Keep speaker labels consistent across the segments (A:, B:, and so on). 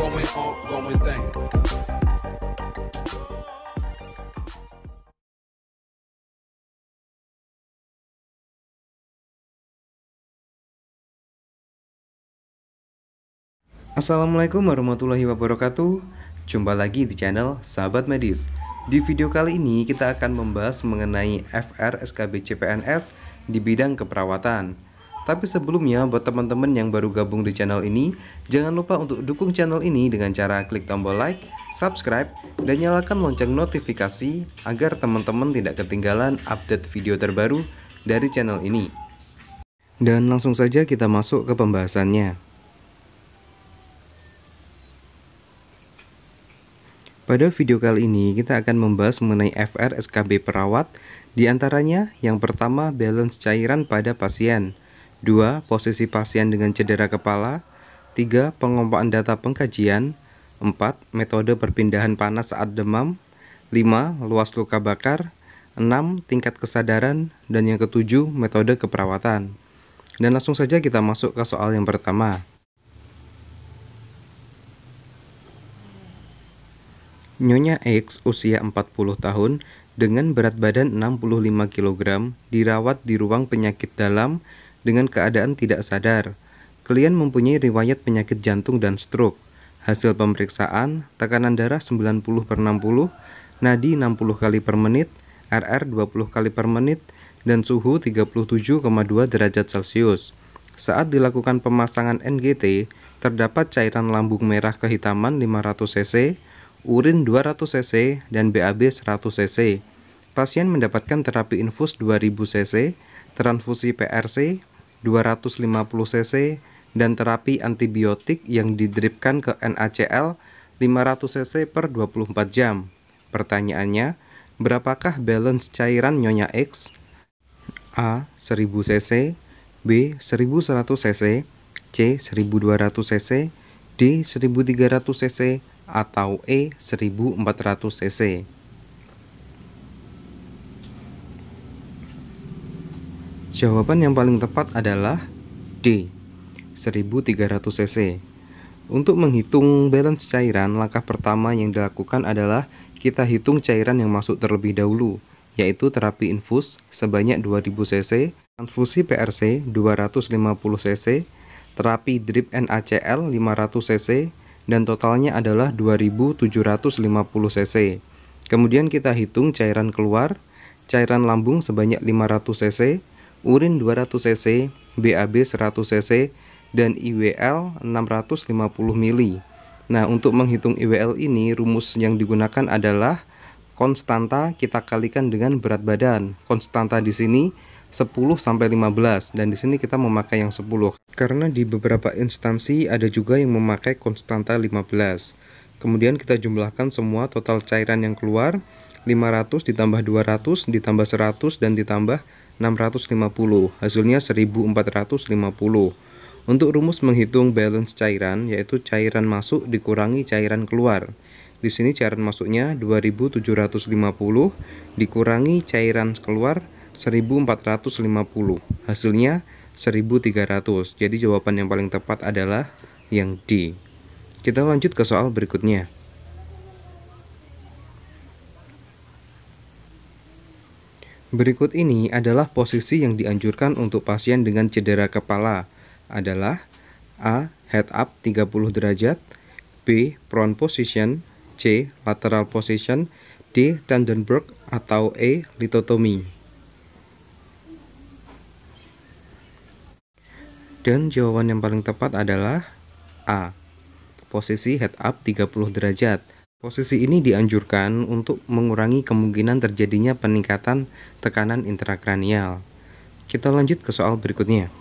A: ongoing thing.
B: Assalamualaikum warahmatullahi wabarakatuh. Jumpa lagi di channel Sahabat Medis. Di video kali ini kita akan membahas mengenai FR SKB CPNS di bidang keperawatan. Tapi sebelumnya, buat teman-teman yang baru gabung di channel ini, jangan lupa untuk dukung channel ini dengan cara klik tombol like, subscribe, dan nyalakan lonceng notifikasi agar teman-teman tidak ketinggalan update video terbaru dari channel ini. Dan langsung saja kita masuk ke pembahasannya. Pada video kali ini kita akan membahas mengenai FR SKB perawat. Di antaranya, yang pertama, balance cairan pada pasien. 2. Posisi pasien dengan cedera kepala. 3. Pengompaan data pengkajian. 4. Metode perpindahan panas saat demam. 5. Luas luka bakar. 6. Tingkat kesadaran. Dan yang ketujuh, metode keperawatan. Dan langsung saja kita masuk ke soal yang pertama. Nyonya X usia 40 tahun dengan berat badan 65 kg dirawat di ruang penyakit dalam dengan keadaan tidak sadar. Klien mempunyai riwayat penyakit jantung dan stroke. Hasil pemeriksaan, tekanan darah 90/60, nadi 60 kali per menit, RR 20 kali per menit, dan suhu 37,2 derajat Celcius. Saat dilakukan pemasangan NGT, terdapat cairan lambung merah kehitaman 500 cc, urin 200 cc, dan BAB 100 cc. Pasien mendapatkan terapi infus 2000 cc, transfusi PRC 250 cc, dan terapi antibiotik yang didripkan ke NaCl 500 cc per 24 jam. Pertanyaannya, berapakah balance cairan Nyonya X? A. 1000 cc, B. 1100 cc, C. 1200 cc, D. 1300 cc, atau E. 1400 cc. Jawaban yang paling tepat adalah D. 1300 cc. Untuk menghitung balance cairan, langkah pertama yang dilakukan adalah kita hitung cairan yang masuk terlebih dahulu, yaitu terapi infus sebanyak 2000 cc, transfusi PRC 250 cc, terapi drip NaCl 500 cc, dan totalnya adalah 2750 cc. Kemudian kita hitung cairan keluar, cairan lambung sebanyak 500 cc, urin 200 cc, BAB 100 cc, dan IWL 650 mili. Nah, untuk menghitung IWL ini, rumus yang digunakan adalah konstanta kita kalikan dengan berat badan. Konstanta di sini 10 sampai 15, dan di sini kita memakai yang 10 karena di beberapa instansi ada juga yang memakai konstanta 15. Kemudian kita jumlahkan semua total cairan yang keluar, 500 ditambah 200 ditambah 100 dan ditambah 650, hasilnya 1450. Untuk rumus menghitung balance cairan, yaitu cairan masuk dikurangi cairan keluar. Di sini cairan masuknya 2750 dikurangi cairan keluar 1450, hasilnya 1300. Jadi jawaban yang paling tepat adalah yang D. Kita lanjut ke soal berikutnya. Berikut ini adalah posisi yang dianjurkan untuk pasien dengan cedera kepala adalah A. Head up 30 derajat, B. Prone position, C. Lateral position, D. Tendenberg, atau E. Lithotomy. Dan jawaban yang paling tepat adalah A. Posisi head up 30 derajat. Posisi ini dianjurkan untuk mengurangi kemungkinan terjadinya peningkatan tekanan intrakranial. Kita lanjut ke soal berikutnya.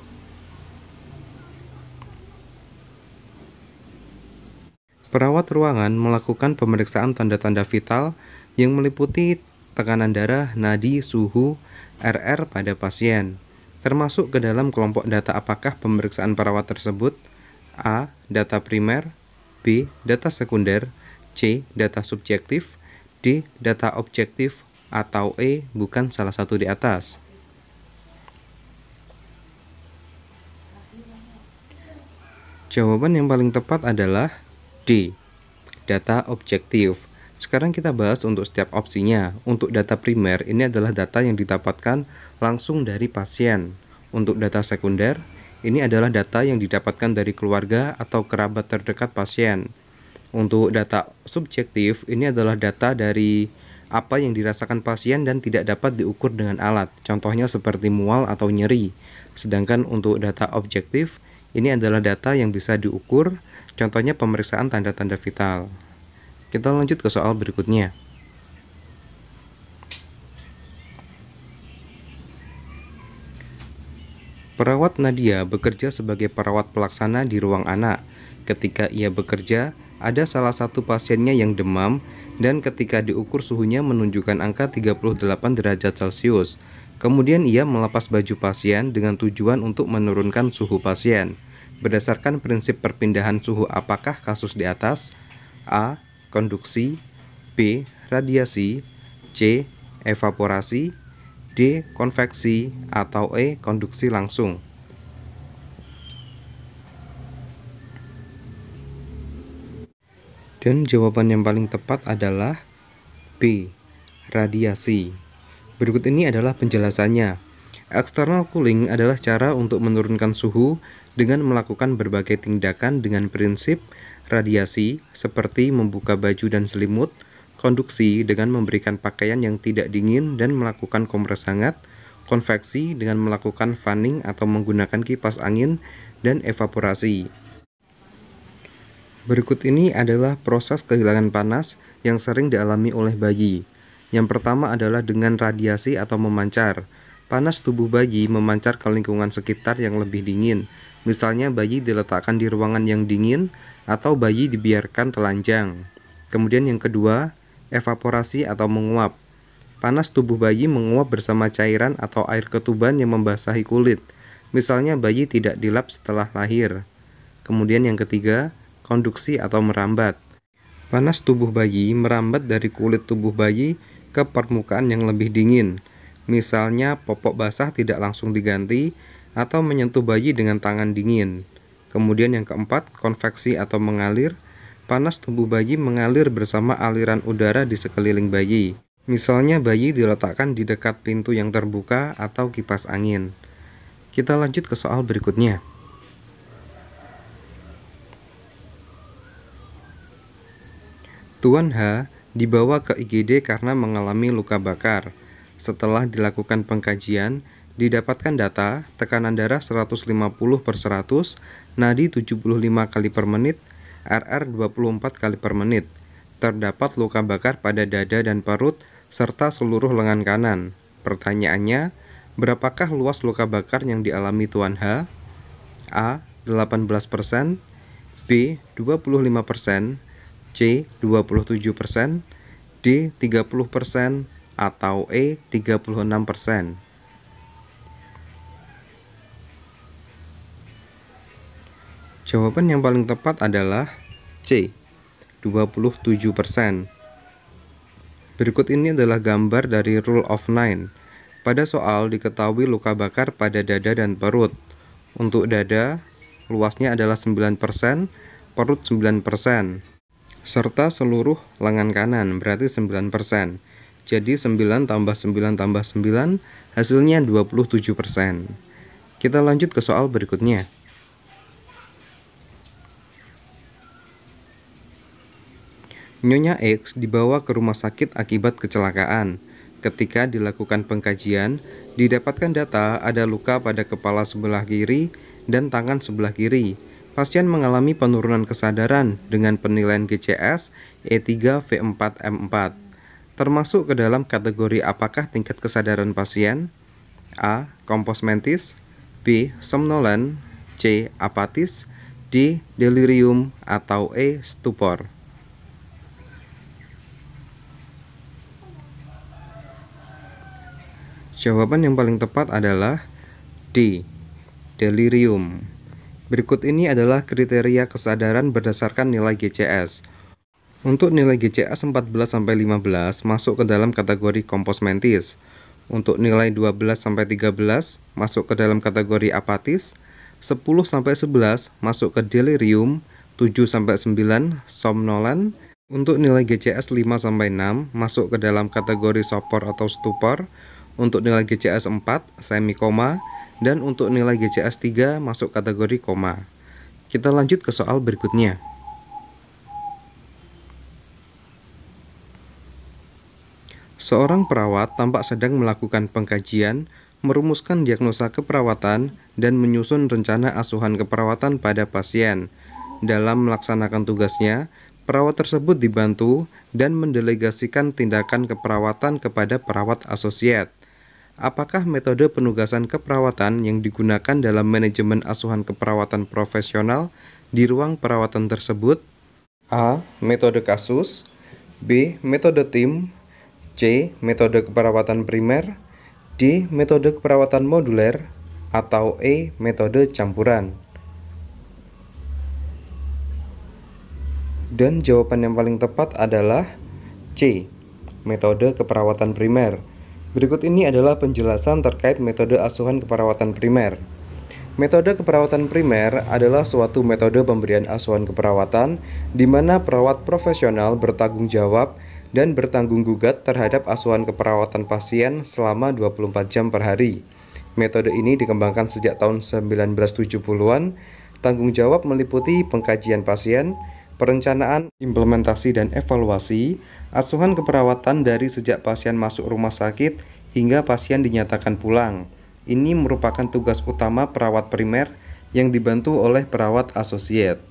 B: Perawat ruangan melakukan pemeriksaan tanda-tanda vital yang meliputi tekanan darah, nadi, suhu, RR pada pasien. Termasuk ke dalam kelompok data apakah pemeriksaan perawat tersebut? A. Data primer, B. Data sekunder, C. Data subjektif, D. Data objektif, atau E. Bukan salah satu di atas. Jawaban yang paling tepat adalah D. Data objektif. Sekarang kita bahas untuk setiap opsinya. Untuk data primer, ini adalah data yang didapatkan langsung dari pasien. Untuk data sekunder, ini adalah data yang didapatkan dari keluarga atau kerabat terdekat pasien. Untuk data subjektif, ini adalah data dari apa yang dirasakan pasien dan tidak dapat diukur dengan alat, contohnya seperti mual atau nyeri. Sedangkan untuk data objektif, ini adalah data yang bisa diukur, contohnya pemeriksaan tanda-tanda vital. Kita lanjut ke soal berikutnya. Perawat Nadia bekerja sebagai perawat pelaksana di ruang anak. Ketika ia bekerja, ada salah satu pasiennya yang demam dan ketika diukur suhunya menunjukkan angka 38 derajat Celcius. Kemudian ia melepas baju pasien dengan tujuan untuk menurunkan suhu pasien. Berdasarkan prinsip perpindahan suhu, apakah kasus di atas? A. Konduksi, B. Radiasi, C. Evaporasi, D. Konveksi, atau E. Konduksi langsung. Dan jawaban yang paling tepat adalah B. Radiasi. Berikut ini adalah penjelasannya. External cooling adalah cara untuk menurunkan suhu dengan melakukan berbagai tindakan dengan prinsip radiasi seperti membuka baju dan selimut, konduksi dengan memberikan pakaian yang tidak dingin dan melakukan kompres hangat, konveksi dengan melakukan fanning atau menggunakan kipas angin, dan evaporasi. Berikut ini adalah proses kehilangan panas yang sering dialami oleh bayi. Yang pertama adalah dengan radiasi atau memancar. Panas tubuh bayi memancar ke lingkungan sekitar yang lebih dingin. Misalnya bayi diletakkan di ruangan yang dingin atau bayi dibiarkan telanjang. Kemudian yang kedua, evaporasi atau menguap. Panas tubuh bayi menguap bersama cairan atau air ketuban yang membasahi kulit. Misalnya bayi tidak dilap setelah lahir. Kemudian yang ketiga, konduksi atau merambat. Panas tubuh bayi merambat dari kulit tubuh bayi ke permukaan yang lebih dingin. Misalnya popok basah tidak langsung diganti atau menyentuh bayi dengan tangan dingin. Kemudian yang keempat, konveksi atau mengalir. Panas tubuh bayi mengalir bersama aliran udara di sekeliling bayi. Misalnya bayi diletakkan di dekat pintu yang terbuka atau kipas angin. Kita lanjut ke soal berikutnya. Tuan H dibawa ke IGD karena mengalami luka bakar. Setelah dilakukan pengkajian, didapatkan data tekanan darah 150/100, nadi 75 kali per menit, RR 24 kali per menit. Terdapat luka bakar pada dada dan perut serta seluruh lengan kanan. Pertanyaannya, berapakah luas luka bakar yang dialami Tuan H? A. 18%, B. 25%, C. 27%, D. 30%, atau E. 36%. Jawaban yang paling tepat adalah C. 27%. Berikut ini adalah gambar dari Rule of 9. Pada soal diketahui luka bakar pada dada dan perut. Untuk dada, luasnya adalah 9%, perut 9%. Serta seluruh lengan kanan berarti 9%. Jadi 9 tambah 9 tambah 9 hasilnya 27%. Kita lanjut ke soal berikutnya. Nyonya X dibawa ke rumah sakit akibat kecelakaan. Ketika dilakukan pengkajian, didapatkan data ada luka pada kepala sebelah kiri dan tangan sebelah kiri. Pasien mengalami penurunan kesadaran dengan penilaian GCS E3V4M4. Termasuk ke dalam kategori apakah tingkat kesadaran pasien? A. Kompos mentis, B. Somnolent, C. Apatis, D. Delirium, atau E. Stupor. Jawaban yang paling tepat adalah D. Delirium. Berikut ini adalah kriteria kesadaran berdasarkan nilai GCS. Untuk nilai GCS 14-15 masuk ke dalam kategori kompos mentis. Untuk nilai 12-13 masuk ke dalam kategori apatis. 10-11 masuk ke delirium. 7-9 somnolen. Untuk nilai GCS 5-6 masuk ke dalam kategori sopor atau stupor. Untuk nilai GCS 4 semikoma, dan untuk nilai GCS 3 masuk kategori koma. Kita lanjut ke soal berikutnya. Seorang perawat tampak sedang melakukan pengkajian, merumuskan diagnosa keperawatan, dan menyusun rencana asuhan keperawatan pada pasien. Dalam melaksanakan tugasnya, perawat tersebut dibantu dan mendelegasikan tindakan keperawatan kepada perawat asosiat. Apakah metode penugasan keperawatan yang digunakan dalam manajemen asuhan keperawatan profesional di ruang perawatan tersebut? A. Metode kasus. B. Metode tim. C. Metode keperawatan primer. D. Metode keperawatan moduler. Atau E. Metode campuran. Dan jawaban yang paling tepat adalah C. Metode keperawatan primer. Berikut ini adalah penjelasan terkait metode asuhan keperawatan primer. Metode keperawatan primer adalah suatu metode pemberian asuhan keperawatan di mana perawat profesional bertanggung jawab dan bertanggung gugat terhadap asuhan keperawatan pasien selama 24 jam per hari. Metode ini dikembangkan sejak tahun 1970-an. Tanggung jawab meliputi pengkajian pasien, perencanaan, implementasi, dan evaluasi asuhan keperawatan dari sejak pasien masuk rumah sakit hingga pasien dinyatakan pulang. Ini merupakan tugas utama perawat primer yang dibantu oleh perawat asosiat.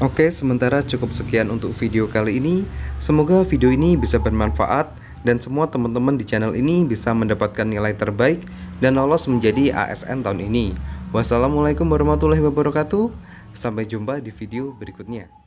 B: Oke, sementara cukup sekian untuk video kali ini. Semoga video ini bisa bermanfaat dan semua teman-teman di channel ini bisa mendapatkan nilai terbaik dan lolos menjadi ASN tahun ini. Wassalamualaikum warahmatullahi wabarakatuh. Sampai jumpa di video berikutnya.